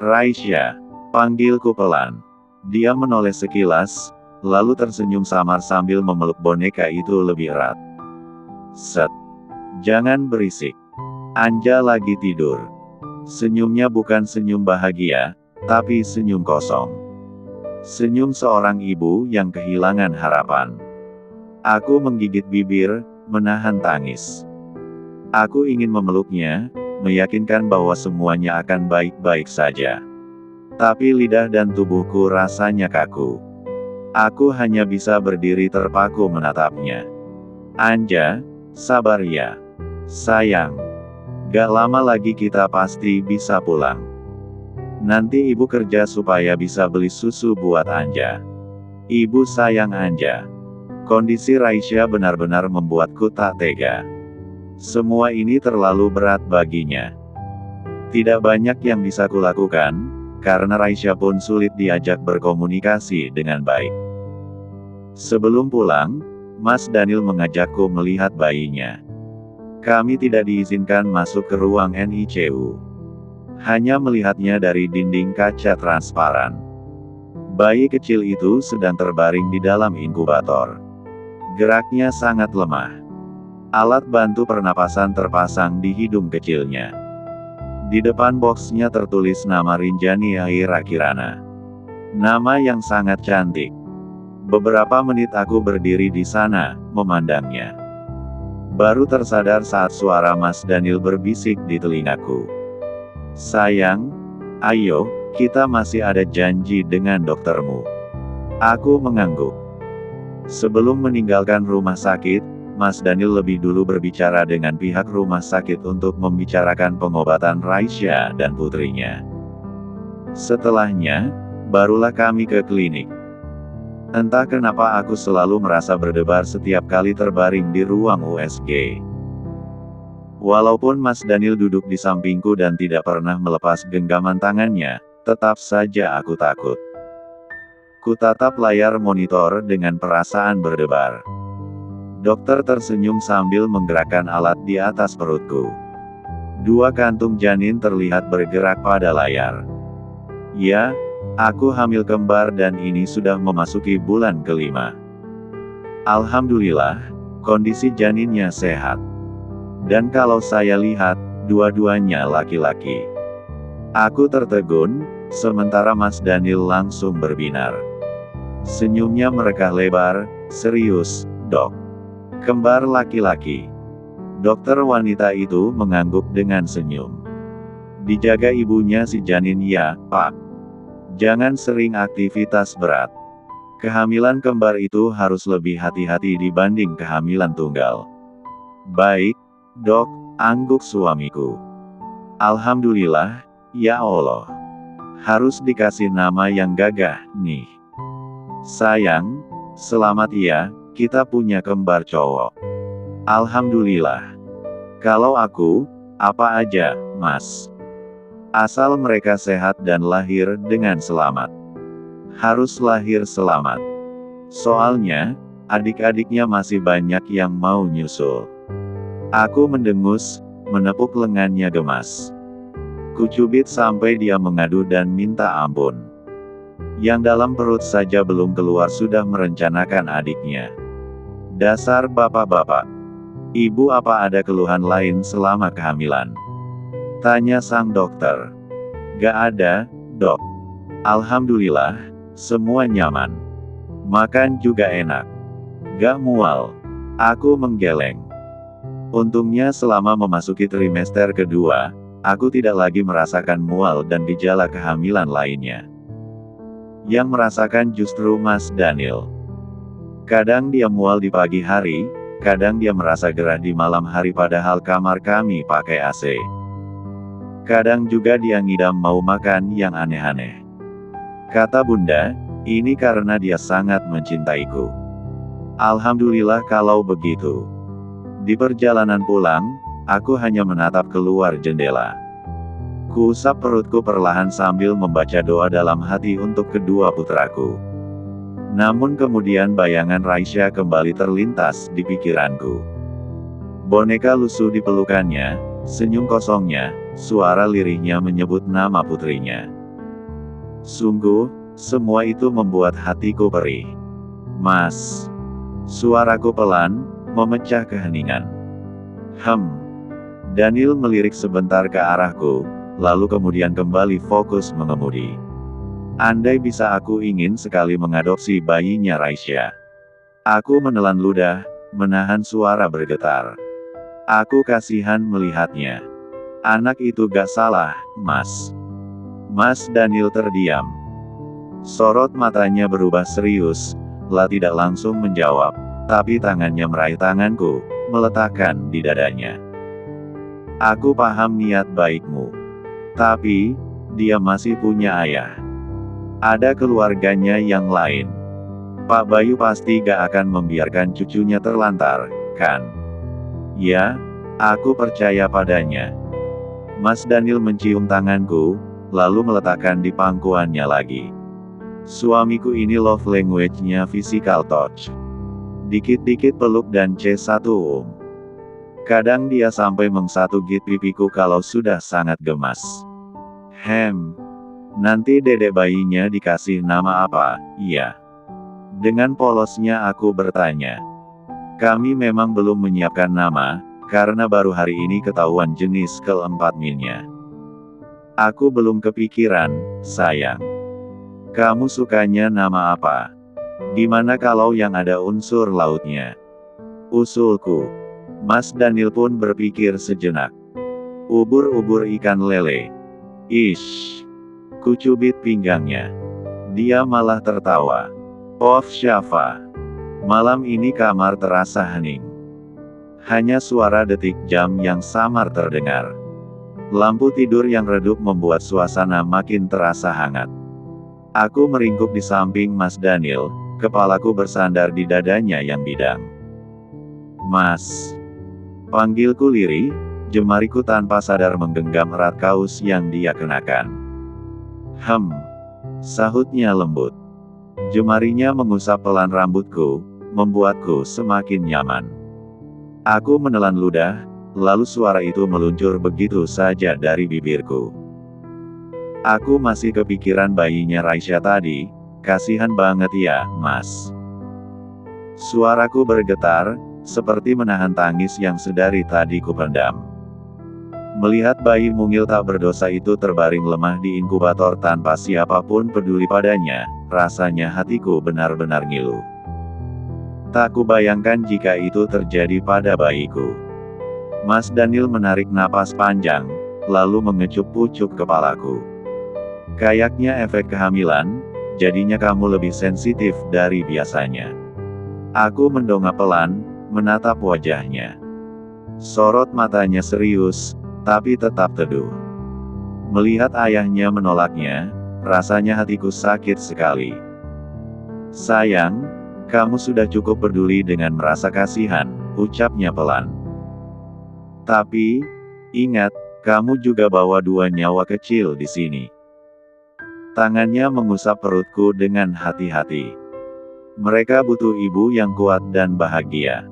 Raisya, panggilku pelan. Dia menoleh sekilas, lalu tersenyum samar sambil memeluk boneka itu lebih erat. Set. Jangan berisik. Anja lagi tidur. Senyumnya bukan senyum bahagia, tapi senyum kosong. Senyum seorang ibu yang kehilangan harapan. Aku menggigit bibir, menahan tangis. Aku ingin memeluknya, meyakinkan bahwa semuanya akan baik-baik saja. Tapi lidah dan tubuhku rasanya kaku. Aku hanya bisa berdiri terpaku menatapnya. Anja, sabar ya. Sayang. Gak lama lagi kita pasti bisa pulang. Nanti ibu kerja supaya bisa beli susu buat Anja. Ibu sayang Anja. Kondisi Raisya benar-benar membuatku tak tega. Semua ini terlalu berat baginya. Tidak banyak yang bisa kulakukan, karena Raisya pun sulit diajak berkomunikasi dengan baik. Sebelum pulang, Mas Daniel mengajakku melihat bayinya. Kami tidak diizinkan masuk ke ruang NICU. Hanya melihatnya dari dinding kaca transparan. Bayi kecil itu sedang terbaring di dalam inkubator. Geraknya sangat lemah. Alat bantu pernapasan terpasang di hidung kecilnya. Di depan boksnya tertulis nama Rinjani Aira Kirana. Nama yang sangat cantik. Beberapa menit aku berdiri di sana, memandangnya. Baru tersadar saat suara Mas Daniel berbisik di telingaku. Sayang, ayo, kita masih ada janji dengan doktermu. Aku mengangguk. Sebelum meninggalkan rumah sakit, Mas Daniel lebih dulu berbicara dengan pihak rumah sakit untuk membicarakan pengobatan Raisya dan putrinya. Setelahnya, barulah kami ke klinik. Entah kenapa aku selalu merasa berdebar setiap kali terbaring di ruang USG. Walaupun Mas Daniel duduk di sampingku dan tidak pernah melepas genggaman tangannya, tetap saja aku takut. Kutatap layar monitor dengan perasaan berdebar. Dokter tersenyum sambil menggerakkan alat di atas perutku. 2 kantung janin terlihat bergerak pada layar. Ya, aku hamil kembar dan ini sudah memasuki bulan ke-5. Alhamdulillah, kondisi janinnya sehat. Dan kalau saya lihat, dua-duanya laki-laki. Aku tertegun, sementara Mas Daniel langsung berbinar. Senyumnya merekah lebar, serius, dok. Kembar laki-laki. Dokter wanita itu mengangguk dengan senyum. Dijaga ibunya si janin ya, Pak. Jangan sering aktivitas berat. Kehamilan kembar itu harus lebih hati-hati dibanding kehamilan tunggal. Baik, dok, angguk suamiku. Alhamdulillah, ya Allah. Harus dikasih nama yang gagah, nih. Sayang, selamat ya, kita punya kembar cowok. Alhamdulillah. Kalau aku, apa aja, Mas. Asal mereka sehat dan lahir dengan selamat. Harus lahir selamat. Soalnya, adik-adiknya masih banyak yang mau nyusul. Aku mendengus, menepuk lengannya gemas. Kucubit sampai dia mengadu dan minta ampun. Yang dalam perut saja belum keluar sudah merencanakan adiknya. Dasar bapak-bapak. Ibu, apa ada keluhan lain selama kehamilan? Tanya sang dokter. Gak ada, dok. Alhamdulillah, semua nyaman. Makan juga enak. Gak mual. Aku menggeleng. Untungnya selama memasuki trimester kedua, aku tidak lagi merasakan mual dan gejala kehamilan lainnya. Yang merasakan justru Mas Daniel. Kadang dia mual di pagi hari, kadang dia merasa gerah di malam hari padahal kamar kami pakai AC. Kadang juga dia ngidam mau makan yang aneh-aneh. Kata bunda, ini karena dia sangat mencintaiku. Alhamdulillah kalau begitu. Di perjalanan pulang, aku hanya menatap keluar jendela. Kuusap perutku perlahan sambil membaca doa dalam hati untuk kedua putraku. Namun kemudian bayangan Raisya kembali terlintas di pikiranku. Boneka lusuh di pelukannya, senyum kosongnya, suara lirihnya menyebut nama putrinya. Sungguh, semua itu membuat hatiku perih. Mas. Suaraku pelan, memecah keheningan. Daniel melirik sebentar ke arahku, lalu kemudian kembali fokus mengemudi. Andai bisa, aku ingin sekali mengadopsi bayinya Raisya. Aku menelan ludah, menahan suara bergetar. Aku kasihan melihatnya. Anak itu gak salah, Mas. Mas Daniel terdiam. Sorot matanya berubah serius, tidak langsung menjawab, tapi tangannya meraih tanganku, meletakkan di dadanya. Aku paham niat baikmu. Tapi, dia masih punya ayah. Ada keluarganya yang lain. Pak Bayu pasti gak akan membiarkan cucunya terlantar, kan? Ya, aku percaya padanya. Mas Daniel mencium tanganku, lalu meletakkan di pangkuannya lagi. Suamiku ini love language-nya physical touch. Dikit-dikit peluk dan C1. Kadang dia sampai mengsatugit pipiku kalau sudah sangat gemas. Nanti dedek bayinya dikasih nama apa, iya? Dengan polosnya aku bertanya. Kami memang belum menyiapkan nama, karena baru hari ini ketahuan jenis kelaminnya. Aku belum kepikiran, sayang. Kamu sukanya nama apa? Gimana kalau yang ada unsur lautnya? Usulku. Mas Daniel pun berpikir sejenak. Ubur-ubur ikan lele. Ish. Kucubit pinggangnya. Dia malah tertawa. Of Syafa. Malam ini kamar terasa hening. Hanya suara detik jam yang samar terdengar. Lampu tidur yang redup membuat suasana makin terasa hangat. Aku meringkuk di samping Mas Daniel, kepalaku bersandar di dadanya yang bidang. Mas. Panggilku lirih, jemariku tanpa sadar menggenggam erat kaos yang dia kenakan. Sahutnya lembut. Jemarinya mengusap pelan rambutku, membuatku semakin nyaman. Aku menelan ludah, lalu suara itu meluncur begitu saja dari bibirku. Aku masih kepikiran bayinya Raisya tadi, kasihan banget ya, Mas. Suaraku bergetar, seperti menahan tangis yang sedari tadi kupendam. Melihat bayi mungil tak berdosa itu terbaring lemah di inkubator tanpa siapapun peduli padanya, rasanya hatiku benar-benar ngilu. Tak kubayangkan jika itu terjadi pada bayiku. Mas Daniel menarik napas panjang, lalu mengecup pucuk kepalaku. Kayaknya efek kehamilan, jadinya kamu lebih sensitif dari biasanya. Aku mendongak pelan, menatap wajahnya. Sorot matanya serius, tapi tetap teduh. Melihat ayahnya menolaknya, rasanya hatiku sakit sekali. Sayang, kamu sudah cukup peduli dengan merasa kasihan, ucapnya pelan. Tapi, ingat, kamu juga bawa 2 nyawa kecil di sini. Tangannya mengusap perutku dengan hati-hati. Mereka butuh ibu yang kuat dan bahagia.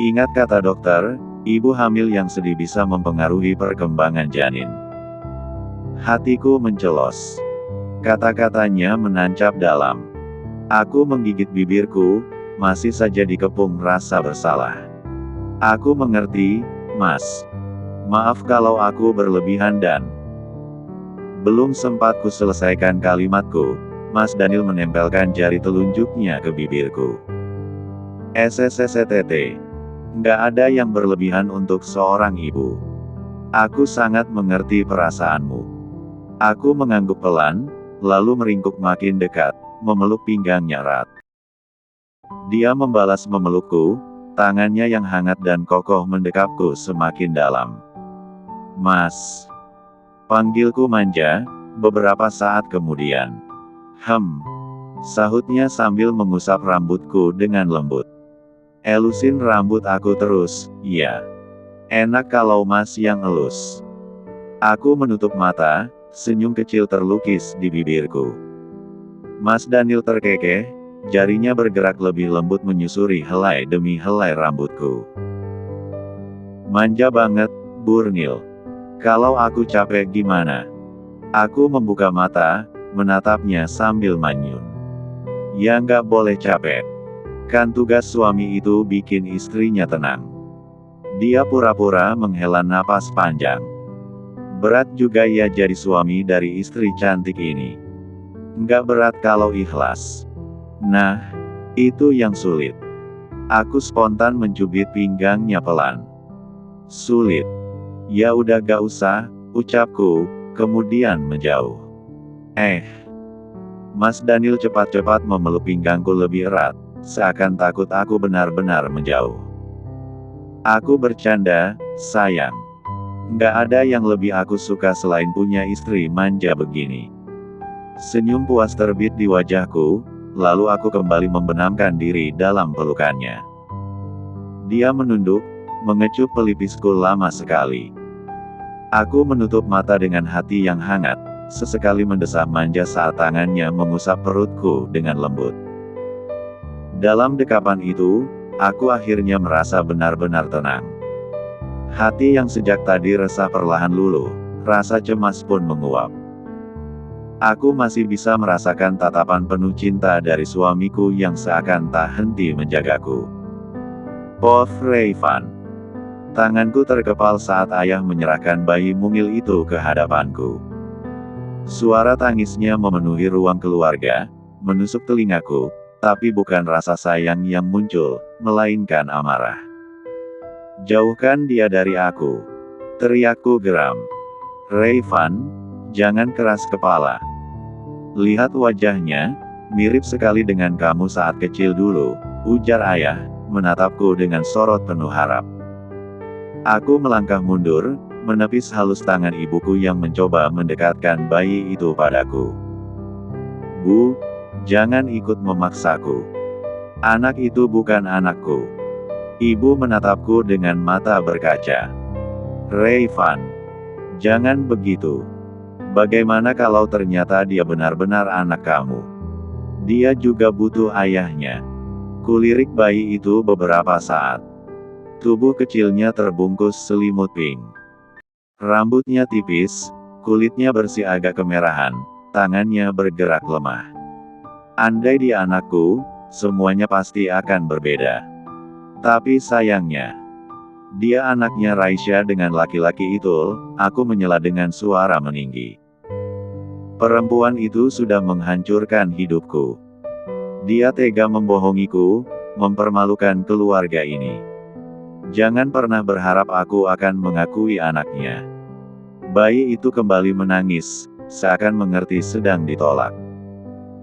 Ingat kata dokter, ibu hamil yang sedih bisa mempengaruhi perkembangan janin. Hatiku mencelos. Kata-katanya menancap dalam. Aku menggigit bibirku, masih saja dikepung rasa bersalah. Aku mengerti, Mas. Maaf kalau aku berlebihan dan... Belum sempat ku selesaikan kalimatku, Mas Daniel menempelkan jari telunjuknya ke bibirku. SSSTT. Nggak ada yang berlebihan untuk seorang ibu. Aku sangat mengerti perasaanmu. Aku mengangguk pelan, lalu meringkuk makin dekat, memeluk pinggangnya erat. Dia membalas memelukku, tangannya yang hangat dan kokoh mendekapku semakin dalam. Mas. Panggilku manja, beberapa saat kemudian. Sahutnya sambil mengusap rambutku dengan lembut. Elusin rambut aku terus, iya. Enak kalau Mas yang elus. Aku menutup mata, senyum kecil terlukis di bibirku. Mas Daniel terkekeh, jarinya bergerak lebih lembut menyusuri helai demi helai rambutku. Manja banget, Burnil. Kalau aku capek gimana? Aku membuka mata, menatapnya sambil manyun. Ya nggak boleh capek. Kan tugas suami itu bikin istrinya tenang. Dia pura-pura menghela napas panjang. Berat juga ya jadi suami dari istri cantik ini. Nggak berat kalau ikhlas. Nah, itu yang sulit. Aku spontan mencubit pinggangnya pelan. Sulit. Ya udah gak usah, ucapku, kemudian menjauh. Mas Daniel cepat-cepat memeluk pinggangku lebih erat, seakan takut aku benar-benar menjauh. Aku bercanda, sayang. Nggak ada yang lebih aku suka selain punya istri manja begini. Senyum puas terbit di wajahku, lalu aku kembali membenamkan diri dalam pelukannya. Dia menunduk, mengecup pelipisku lama sekali. Aku menutup mata dengan hati yang hangat, sesekali mendesah manja saat tangannya mengusap perutku dengan lembut. Dalam dekapan itu, aku akhirnya merasa benar-benar tenang. Hati yang sejak tadi resah perlahan luluh, rasa cemas pun menguap. Aku masih bisa merasakan tatapan penuh cinta dari suamiku yang seakan tak henti menjagaku. Rayvan. Tanganku terkepal saat ayah menyerahkan bayi mungil itu ke hadapanku. Suara tangisnya memenuhi ruang keluarga, menusuk telingaku, tapi bukan rasa sayang yang muncul, melainkan amarah. Jauhkan dia dari aku. Teriakku geram. Rayvan, jangan keras kepala. Lihat wajahnya, mirip sekali dengan kamu saat kecil dulu, ujar ayah, menatapku dengan sorot penuh harap. Aku melangkah mundur, menepis halus tangan ibuku yang mencoba mendekatkan bayi itu padaku. Bu, jangan ikut memaksaku. Anak itu bukan anakku. Ibu menatapku dengan mata berkaca. Rayvan, jangan begitu. Bagaimana kalau ternyata dia benar-benar anak kamu? Dia juga butuh ayahnya. Kulirik bayi itu beberapa saat. Tubuh kecilnya terbungkus selimut pink. Rambutnya tipis, kulitnya bersih agak kemerahan, tangannya bergerak lemah. Andai dia anakku, semuanya pasti akan berbeda. Tapi sayangnya, dia anaknya Raisya dengan laki-laki itu, aku menyela dengan suara meninggi. Perempuan itu sudah menghancurkan hidupku. Dia tega membohongiku, mempermalukan keluarga ini. Jangan pernah berharap aku akan mengakui anaknya. Bayi itu kembali menangis, seakan mengerti sedang ditolak.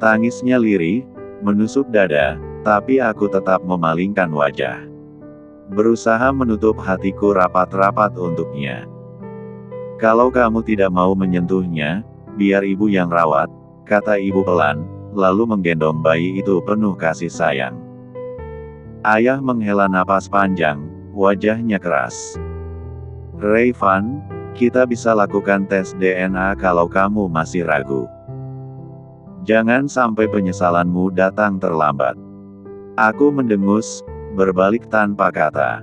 Tangisnya lirih, menusuk dada, tapi aku tetap memalingkan wajah. Berusaha menutup hatiku rapat-rapat untuknya. Kalau kamu tidak mau menyentuhnya, biar ibu yang rawat, kata ibu pelan, lalu menggendong bayi itu penuh kasih sayang. Ayah menghela napas panjang, wajahnya keras. Rayvan, kita bisa lakukan tes DNA kalau kamu masih ragu. Jangan sampai penyesalanmu datang terlambat. Aku mendengus, berbalik tanpa kata.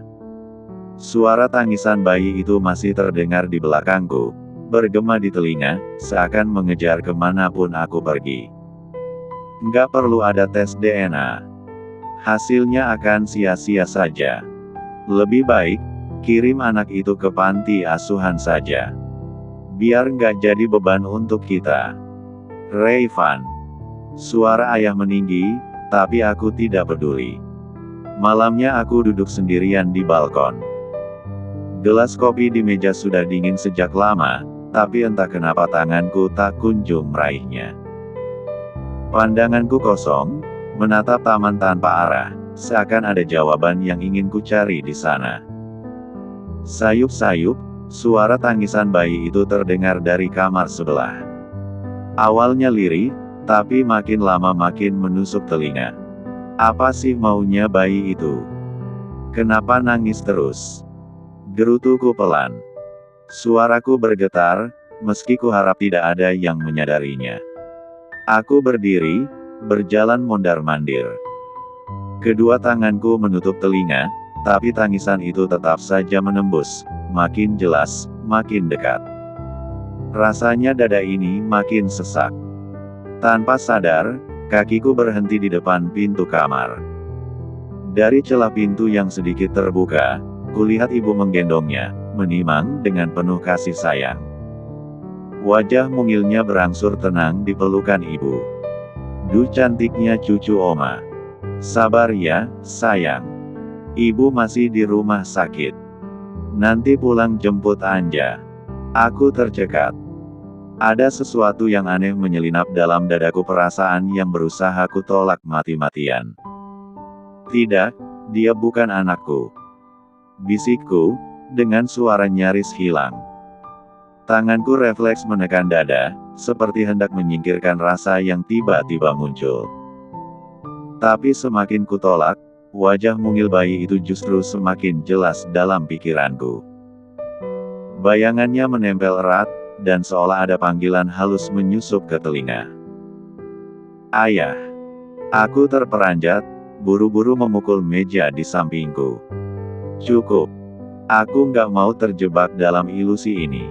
Suara tangisan bayi itu masih terdengar di belakangku, bergema di telinga, seakan mengejar kemanapun aku pergi. Nggak perlu ada tes DNA. Hasilnya akan sia-sia saja. Lebih baik, kirim anak itu ke panti asuhan saja. Biar nggak jadi beban untuk kita. Rayvan. Suara ayah meninggi, tapi aku tidak peduli. Malamnya aku duduk sendirian di balkon. Gelas kopi di meja sudah dingin sejak lama, tapi entah kenapa tanganku tak kunjung meraihnya. Pandanganku kosong, menatap taman tanpa arah, seakan ada jawaban yang ingin ku cari di sana. Sayup-sayup, suara tangisan bayi itu terdengar dari kamar sebelah. Awalnya lirih, tapi makin lama makin menusuk telinga. Apa sih maunya bayi itu? Kenapa nangis terus? Gerutuku pelan. Suaraku bergetar, meski ku harap tidak ada yang menyadarinya. Aku berdiri, berjalan mondar-mandir. Kedua tanganku menutup telinga, tapi tangisan itu tetap saja menembus, makin jelas, makin dekat. Rasanya dada ini makin sesak. Tanpa sadar, kakiku berhenti di depan pintu kamar. Dari celah pintu yang sedikit terbuka, kulihat ibu menggendongnya, menimang dengan penuh kasih sayang. Wajah mungilnya berangsur tenang di pelukan ibu. Duh, cantiknya cucu Oma. Sabar ya, sayang. Ibu masih di rumah sakit. Nanti pulang jemput Anja. Aku tercekat. Ada sesuatu yang aneh menyelinap dalam dadaku, perasaan yang berusaha ku tolak mati-matian. Tidak, dia bukan anakku. Bisikku, dengan suara nyaris hilang. Tanganku refleks menekan dada, seperti hendak menyingkirkan rasa yang tiba-tiba muncul. Tapi semakin kutolak, wajah mungil bayi itu justru semakin jelas dalam pikiranku. Bayangannya menempel erat, dan seolah ada panggilan halus menyusup ke telinga. Ayah. Aku terperanjat, buru-buru memukul meja di sampingku. Cukup. Aku nggak mau terjebak dalam ilusi ini.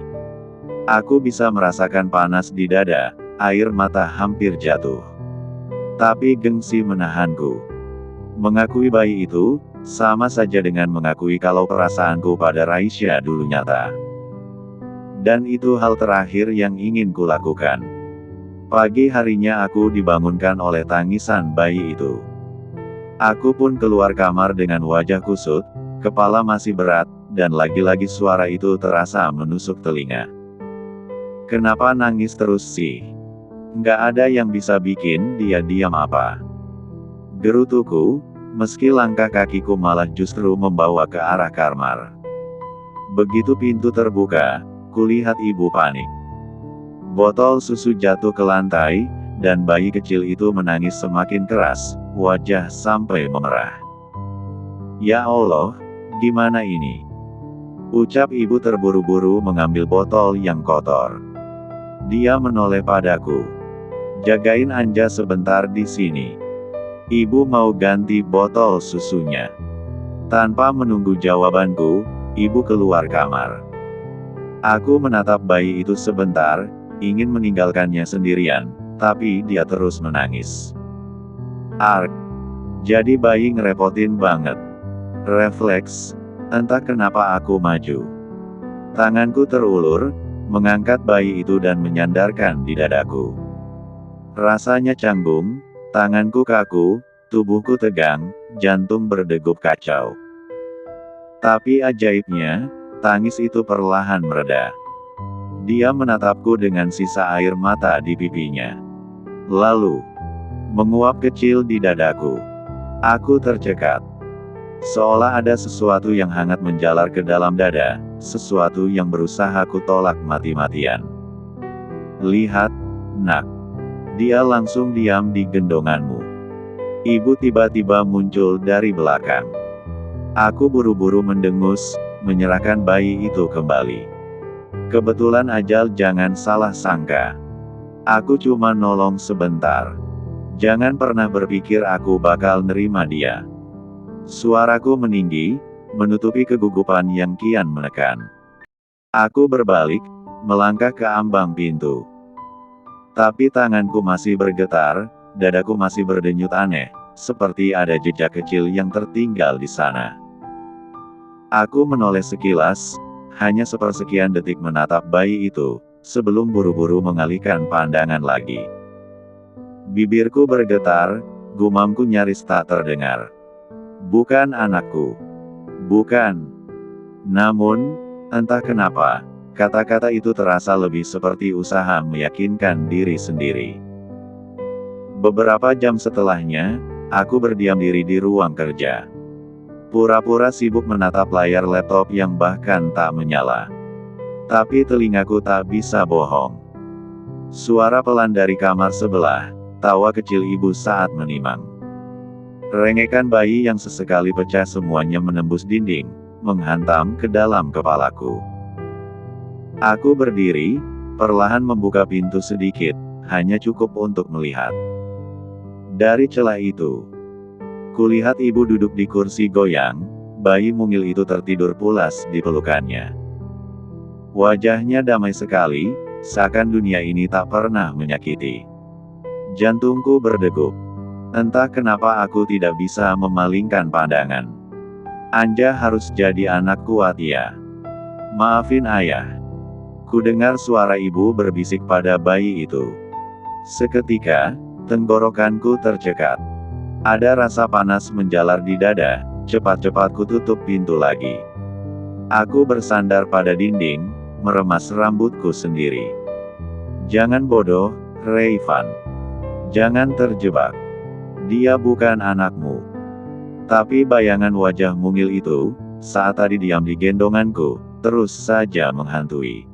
Aku bisa merasakan panas di dada, air mata hampir jatuh. Tapi gengsi menahanku. Mengakui bayi itu, sama saja dengan mengakui kalau perasaanku pada Raisya dulu nyata. Dan itu hal terakhir yang ingin kulakukan. Pagi harinya aku dibangunkan oleh tangisan bayi itu. Aku pun keluar kamar dengan wajah kusut, kepala masih berat, dan lagi-lagi suara itu terasa menusuk telinga. Kenapa nangis terus sih? Nggak ada yang bisa bikin dia diam apa? Gerutuku, meski langkah kakiku malah justru membawa ke arah kamar. Begitu pintu terbuka, kulihat ibu panik. Botol susu jatuh ke lantai, dan bayi kecil itu menangis semakin keras, wajah sampai memerah. Ya Allah, gimana ini? Ucap ibu terburu-buru mengambil botol yang kotor. Dia menoleh padaku. Jagain Anja sebentar di sini. Ibu mau ganti botol susunya. Tanpa menunggu jawabanku, ibu keluar kamar. Aku menatap bayi itu sebentar, ingin meninggalkannya sendirian, tapi dia terus menangis. Ark. Jadi bayi ngerepotin banget. Refleks, entah kenapa aku maju. Tanganku terulur, mengangkat bayi itu dan menyandarkan di dadaku. Rasanya canggung, tanganku kaku, tubuhku tegang, jantung berdegup kacau. Tapi ajaibnya, tangis itu perlahan mereda. Dia menatapku dengan sisa air mata di pipinya. Lalu, menguap kecil di dadaku. Aku tercekat. Seolah ada sesuatu yang hangat menjalar ke dalam dada, sesuatu yang berusaha ku tolak mati-matian. Lihat, nak. Dia langsung diam di gendonganmu. Ibu tiba-tiba muncul dari belakang. Aku buru-buru mendengus, menyerahkan bayi itu kembali. Kebetulan ajal, jangan salah sangka. Aku cuma nolong sebentar. Jangan pernah berpikir aku bakal nerima dia. Suaraku meninggi, menutupi kegugupan yang kian menekan. Aku berbalik, melangkah ke ambang pintu. Tapi tanganku masih bergetar, dadaku masih berdenyut aneh, seperti ada jejak kecil yang tertinggal di sana. Aku menoleh sekilas, hanya sepersekian detik menatap bayi itu, sebelum buru-buru mengalihkan pandangan lagi. Bibirku bergetar, gumamku nyaris tak terdengar. Bukan anakku. Bukan. Namun, entah kenapa, kata-kata itu terasa lebih seperti usaha meyakinkan diri sendiri. Beberapa jam setelahnya, aku berdiam diri di ruang kerja. Pura-pura sibuk menatap layar laptop yang bahkan tak menyala. Tapi telingaku tak bisa bohong. Suara pelan dari kamar sebelah, tawa kecil ibu saat menimang. Rengekan bayi yang sesekali pecah semuanya menembus dinding, menghantam ke dalam kepalaku. Aku berdiri, perlahan membuka pintu sedikit, hanya cukup untuk melihat. Dari celah itu, kulihat ibu duduk di kursi goyang, bayi mungil itu tertidur pulas di pelukannya. Wajahnya damai sekali, seakan dunia ini tak pernah menyakiti. Jantungku berdegup. Entah kenapa aku tidak bisa memalingkan pandangan. Anja harus jadi anak kuat ya. Maafin ayah. Kudengar suara ibu berbisik pada bayi itu. Seketika, tenggorokanku tercekat. Ada rasa panas menjalar di dada, cepat-cepat kututup pintu lagi. Aku bersandar pada dinding, meremas rambutku sendiri. Jangan bodoh, Rayvan. Jangan terjebak. Dia bukan anakmu. Tapi bayangan wajah mungil itu, saat tadi diam di gendonganku, terus saja menghantui.